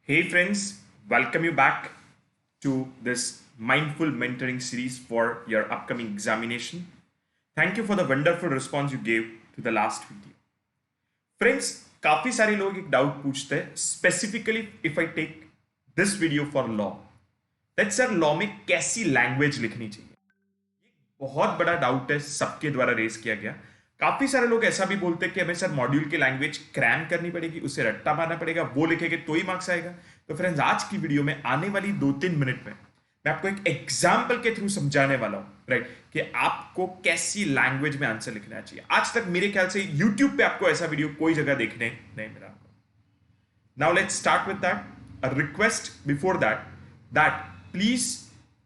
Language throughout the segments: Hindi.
Hey friends, welcome you back to this mindful mentoring series for your upcoming examination. Thank you for the wonderful response you gave to the last video. Friends, काफी सारे लोग एक डाउट पूछते हैं specifically if I take this video for law that sir law में कैसी लैंग्वेज लिखनी चाहिए। बहुत बड़ा डाउट है, सबके द्वारा रेस किया गया। काफी सारे लोग ऐसा भी बोलते हैं कि हमें सर मॉड्यूल की लैंग्वेज क्रैम करनी पड़ेगी, उसे रट्टा मारना पड़ेगा, वो लिखेंगे तो ही मार्क्स आएगा। तो फ्रेंड्स, आज की वीडियो में आने वाली 2-3 मिनट में मैं आपको एक एग्जाम्पल के थ्रू समझाने वाला हूं, राइट, कि आपको कैसी लैंग्वेज में आंसर लिखना चाहिए। आज तक मेरे ख्याल से यूट्यूब पे आपको ऐसा वीडियो कोई जगह देखने नहीं मिला। Now let's start with that. A request before that please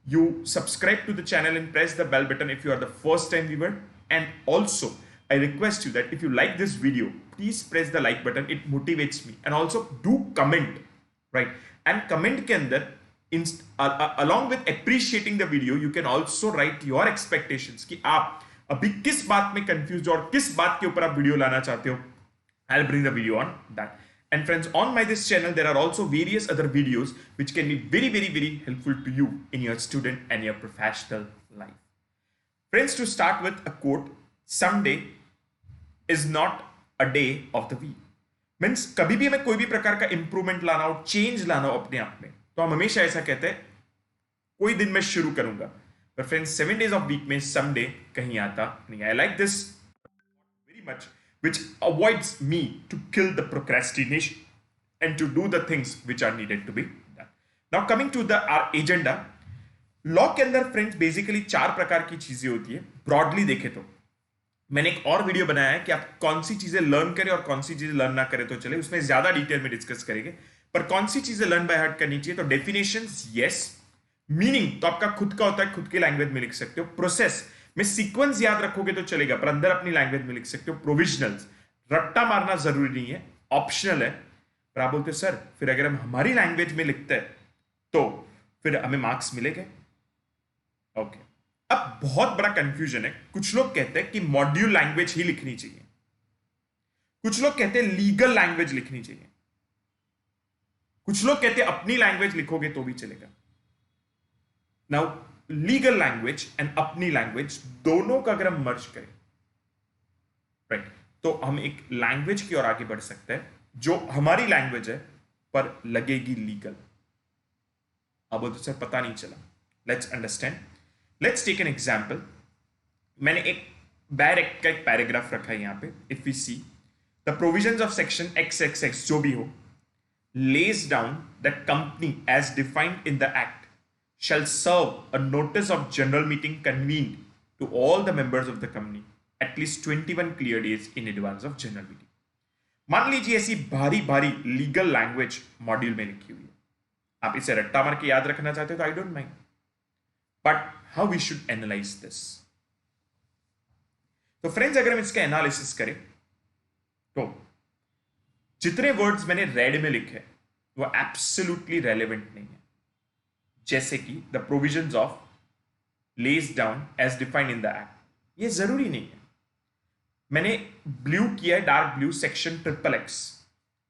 you subscribe to the channel and press the bell button if you are the first time viewer, and also I request you that if you like this video, please press the like button, it motivates me, and also do comment, right? And comment के अंदर along with appreciating the video you can also write your expectations कि आप अभी किस बात में confused हो और किस बात के ऊपर आप वीडियो लाना चाहते हो। I'll bring the video on that. And friends, on this channel there are also various other videos which can be very helpful to you in your student and your professional life. Friends, to start with a quote, someday is not a day of the week. Means कभी भी हमें कोई भी प्रकार का इंप्रूवमेंट लाना हो, चेंज लाना हो अपने आप में, तो हम हमेशा ऐसा कहते हैं कोई दिन मैं शुरू करूंगा। पर फ्रेंड्स, 7 days of week में someday कहीं आता नहीं। I like this very much, which avoids me to kill the procrastination and to do the things which are needed to be done. Now coming to our agenda, law के अंदर फ्रेंड्स बेसिकली 4 प्रकार की चीजें होती है। ब्रॉडली देखे तो मैंने एक और वीडियो बनाया है कि आप कौन सी चीजें लर्न करें और कौन सी चीजें लर्न ना करें तो चले, उसमें ज्यादा डिटेल में डिस्कस करेंगे। पर कौन सी चीजें लर्न बाय हार्ट करनी चाहिए, तो डेफिनेशंस यस, मीनिंग तो आपका खुद का होता है, खुद की लैंग्वेज में लिख सकते हो। प्रोसेस में सीक्वेंस याद रखोगे तो चलेगा, पर अंदर अपनी लैंग्वेज में लिख सकते हो। प्रोविजनल्स, रट्टा मारना जरूरी नहीं है, ऑप्शनल है। पर आप बोलते हो सर फिर अगर हम हमारी लैंग्वेज में लिखते हैं तो फिर हमें मार्क्स मिलेंगे। ओके, अब बहुत बड़ा कंफ्यूजन है। कुछ लोग कहते हैं कि मॉड्यूल लैंग्वेज ही लिखनी चाहिए, कुछ लोग कहते हैं लीगल लैंग्वेज लिखनी चाहिए, कुछ लोग कहते हैं अपनी लैंग्वेज लिखोगे तो भी चलेगा। नाउ लीगल लैंग्वेज एंड अपनी लैंग्वेज दोनों का अगर हम मर्ज करें, राइट, तो हम एक लैंग्वेज की ओर आगे बढ़ सकते हैं जो हमारी लैंग्वेज है पर लगेगी लीगल। अब तो सर पता नहीं चला, let's understand, let's take an example. मैंने एक बैर एक्ट का एक पैराग्राफ रखा है यहां पे। If we see the provisions of section XXX जो भी हो, lays down that company as defined in the act shall serve a notice of general meeting convened to all the members of the company at least 21 clear days in advance of general meeting. मान लीजिए ऐसी भारी भारी लीगल लैंग्वेज मॉड्यूल में लिखी हुई है, आप इसे रट्टा मार के याद रखना चाहते हो तो I don't mind, but how we should analyse this. तो फ्रेंड्स, अगर हम इसका एनालिसिस करें तो जितने वर्ड्स मैंने रेड में लिखे वो एब्सोल्युटली रेलेवेंट नहीं है। जैसे कि the provisions of lays down as defined in the act, ये जरूरी नहीं है। मैंने ब्लू किया है, डार्क ब्लू, सेक्शन XXX,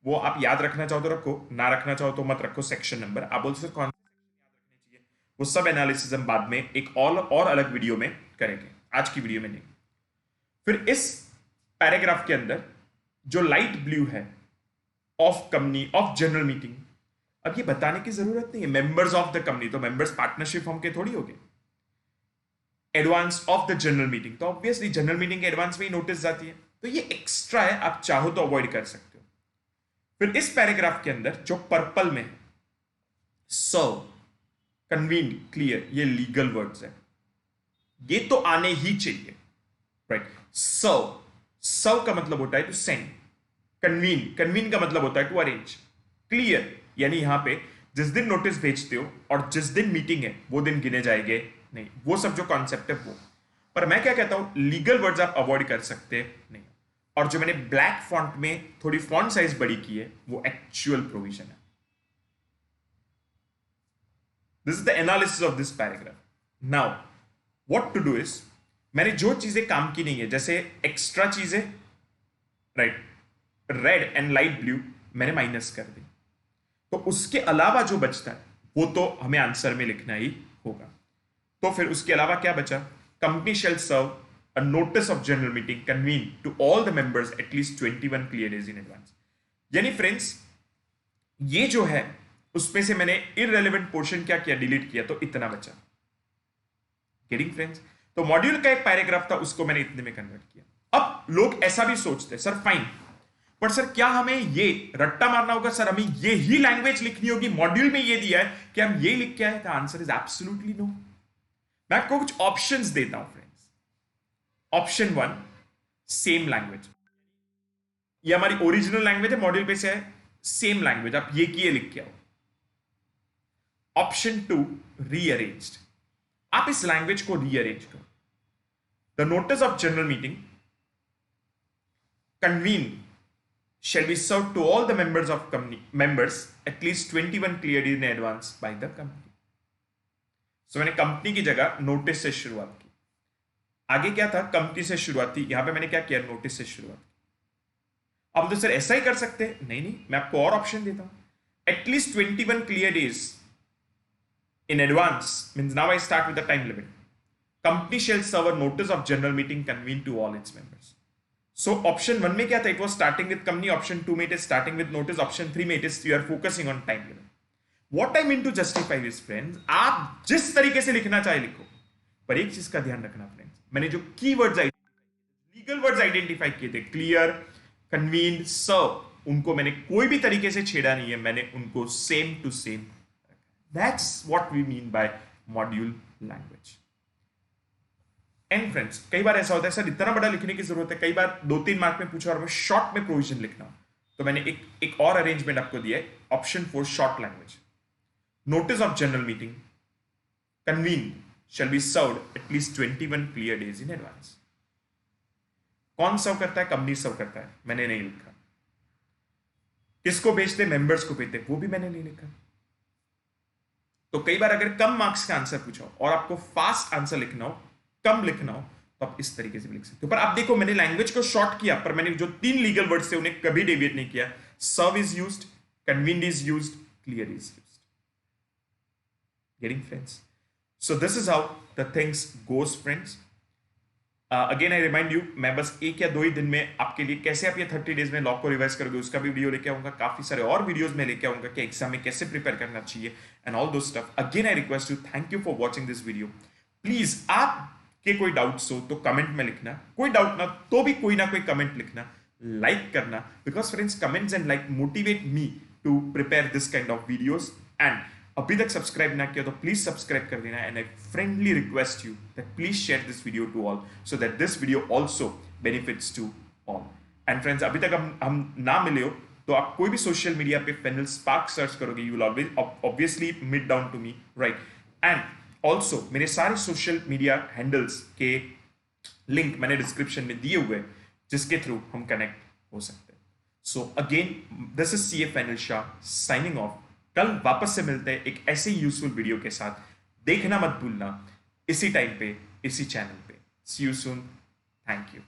वो आप याद रखना चाहो तो रखो, ना रखना चाहो तो मत रखो सेक्शन नंबर। आप बोलते सर कौन याद रखने चाहिए, वो सब एनालिसिस हम बाद में एक और अलग वीडियो में करेंगे, आज की वीडियो में नहीं। फिर इस पैराग्राफ के अंदर जो लाइट ब्लू है, of company, of general meeting, अब ये बताने की जरूरत नहीं है। मेंबर्स ऑफ द कंपनी, तो मेंबर्स पार्टनरशिप फॉर्म के थोड़ी हो गए। Advance of the general meeting, तो ऑब्वियसली जनरल मीटिंग के एडवांस में ही नोटिस जाती है, तो ये एक्स्ट्रा है, आप चाहो तो अवॉइड कर सकते हो। फिर इस पैराग्राफ के अंदर जो पर्पल में है, सर्व, कन्वीन, क्लियर, ये लीगल वर्ड्स है, ये तो आने ही चाहिए, राइट। सर्व का मतलब होता है टू सेंड, कन्वीन का मतलब होता है टू अरेंज, क्लियर यानी यहां पे जिस दिन नोटिस भेजते हो और जिस दिन मीटिंग है वो दिन गिने जाएंगे नहीं, वो सब जो कॉन्सेप्ट है वो। पर मैं क्या कहता हूं, लीगल वर्ड्स आप अवॉइड कर सकते नहीं, और जो मैंने ब्लैक फॉन्ट में थोड़ी फॉन्ट साइज बड़ी की है वो एक्चुअल प्रोविजन है। This is the analysis of this paragraph. Now what to do is, मैंने जो चीजें काम की नहीं है, जैसे एक्स्ट्रा चीजें, right, red and light blue मैंने माइनस कर दी। तो उसके अलावा जो बचता है वो तो हमें आंसर में लिखना ही होगा। तो फिर उसके अलावा क्या बचा? Company shall serve a notice of general meeting convened to all the members at least 21 clear days in advance। यानी फ्रेंड्स ये जो है उसमें से मैंने इररेलेवेंट पोर्शन क्या किया, डिलीट किया, तो इतना बचा। Getting friends? तो मॉड्यूल का एक पैराग्राफ था, उसको मैंने इतने में कन्वर्ट किया। अब लोग ऐसा भी सोचते हैं, सर फाइन, पर सर क्या हमें ये रट्टा मारना होगा? सर हमें ये ही लैंग्वेज लिखनी होगी, मॉड्यूल में ये दिया है कि हम ये लिख के आए? The answer is absolutely no. मैं आपको कुछ ऑप्शंस देता हूं फ्रेंड्स। ऑप्शन 1, सेम लैंग्वेज, ये हमारी ओरिजिनल लैंग्वेज है, मॉड्यूल पे से है, सेम लैंग्वेज, आप ये किए लिख के आओ। ऑप्शन 2, रीअरेंज्ड, आप इस लैंग्वेज को रीअरेंज करो। The notice of general meeting convene shall be served to all the members of company members at least 21 clear days in advance by the company। so मैंने कंपनी की जगह नोटिस से शुरुआत की। आगे क्या था? कंपनी से शुरुआत थी, यहां पे मैंने क्या किया? नोटिस से शुरुआत की। अब तो सर ऐसा ही कर सकते हैं? नहीं नहीं, मैं आपको और ऑप्शन देता हूं। At least 21 clear days in advance means now I start with the time limit. Company shall serve a notice of general meeting convene to all its members. So option 1 में क्या था? It was starting with company. Option 2 में it is starting with notice. Option 3 में it is you are focusing on time limit. What I mean to justify this friends, आप जिस तरीके से लिखना चाहे लिखो, पर एक चीज का ध्यान रखना फ्रेंड्स, मैंने जो कीवर्ड्स लीगल वर्ड्स आइडेंटिफाई किए थे, क्लियर, कन्वीन, सर्व, उनको मैंने कोई भी तरीके से छेड़ा नहीं है, मैंने उनको same to same. That's what we mean by module language. And friends, कई बार ऐसा होता है सर इतना बड़ा लिखने की जरूरत है, कई बार 2-3 मार्क में पूछा और मैं शॉर्ट में प्रोविजन लिखना हूं, तो मैंने एक और अरेंजमेंट आपको दिया है। Option 4, short language. Notice of general meeting convene shall be served at least 21 clear days in advance. कौन सर्व करता है? कंपनी सर्व करता है, मैंने नहीं लिखा। किसको भेजते? मेंबर्स को भेजते, वो भी मैंने नहीं लिखा। तो कई बार अगर कम मार्क्स का आंसर पूछा हो और आपको फास्ट आंसर लिखना हो, कम लिखना हो, तो आप इस तरीके से भी लिख सकते हो। पर आप देखो, मैंने लैंग्वेज को शॉर्ट किया, पर मैंने जो 3 लीगल वर्ड्स थे उन्हें कभी डेविएट नहीं किया। Serve is used, convinced is used, clear is used. Getting friends? So this is how the things goes friends. Again I remind you, मैं बस 1 या 2 ही दिन में आपके लिए कैसे आप ये 30 डेज में लॉ को रिवाइज करोगे उसका भी वीडियो लेके आऊंगा। काफी सारे और वीडियोस में लेके आऊंगा कि एग्जाम में कैसे प्रिपेयर करना चाहिए एंड ऑल दो stuff. Again I request you, thank you for watching this video. Please आप के कोई डाउट्स हो तो कमेंट में लिखना, कोई डाउट ना तो भी कोई ना कोई कमेंट लिखना, लाइक करना, because friends comments and like motivate me to prepare this kind of videos. And अभी तक सब्सक्राइब ना किया तो प्लीज सब्सक्राइब कर देना। And I friendly request you that please share this video to all so that this video also benefits to all. And friends, अभी तक हम ना मिले हो तो आप कोई भी सोशल मीडिया पे फेनिल स्पार्क सर्च करोगे, you will always obviously meet down to me, right? And also मेरे सारे सोशल मीडिया हैंडल्स के लिंक मैंने डिस्क्रिप्शन में दिए हुए, जिसके थ्रू हम कनेक्ट हो सकते हैं। So again, this is CA Fenil Shah signing off. कल वापस से मिलते हैं एक ऐसे ही यूजफुल वीडियो के साथ। देखना मत भूलना इसी टाइम पे, इसी चैनल पे। सी यू सून। Thank you.